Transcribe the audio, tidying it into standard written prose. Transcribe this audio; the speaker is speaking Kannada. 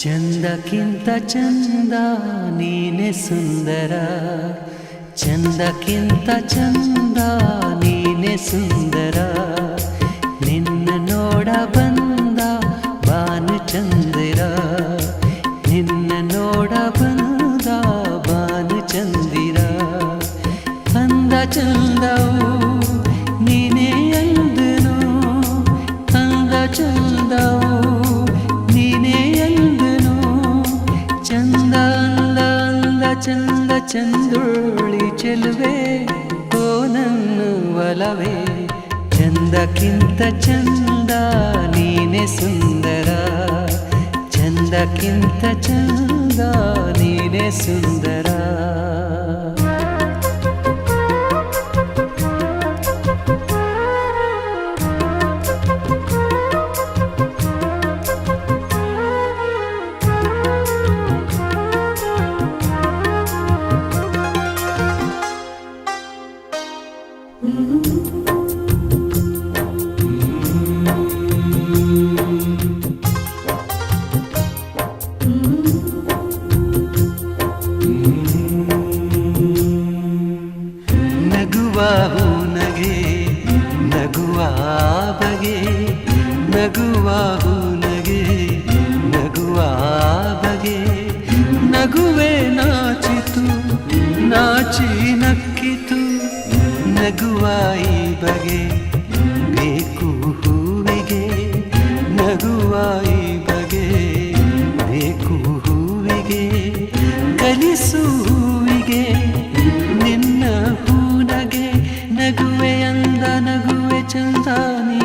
ಚಂದಕ್ಕಿಂತ ಚಂದ ನೀನೆ ಸುಂದರ, ಚಂದಕ್ಕಿಂತ ಚಂದ ನೀನೆ ಸುಂದರ. ನಿನ್ನ ನೋಡ ಬಂದ ಬಾನು ಚಂದಿರ, ನಿನ್ನ ನೋಡ ಬಂದ ಬಾನು ಚಂದಿರ. ಅಂದ ಚಂದವು ನೀನೇ ಅಂದನು, ಅಂದ ಚಂದವು ನೀನೇ ಅಂದನು. ಚಂದ ಅಂದ ಅಂದ ಚಂದ ಚಂದುಳ್ಳಿ ಚೆಲುವೆ ಓ ನನ್ನ ಒಲವೇ. ಚಂದಕ್ಕಿಂತ ಚಂದ ನೀನೆ ಸುಂದರ, ಚಂದಕ್ಕಿಂತ ಚಂದ ನೀನೆ ಸುಂದರ. ನಗುವ ಹೂನಗೆ ನಗುವ ಬಗೆ, ನಗುವ ಹೂನಗೆ ನಗುವ ಬಗೆ. ನಗುವೆ ನಾಚಿತು ನಾಚಿ ನಕ್ಕಿತು, ನಗುವ ಈ ಬಗೆ ಬೇಕು ಹೂವಿಗೆ, ನಗುವ ಈ ಬಗೆ ಬೇಕು ಹೂವಿಗೆ. ಕಲಿಸು ಹೂವಿಗೆ ನಿನ್ನ ಹೂನಗೆ, ನಗುವೆ ಅಂದ ನಗುವೆ ಚಂದ ನೀ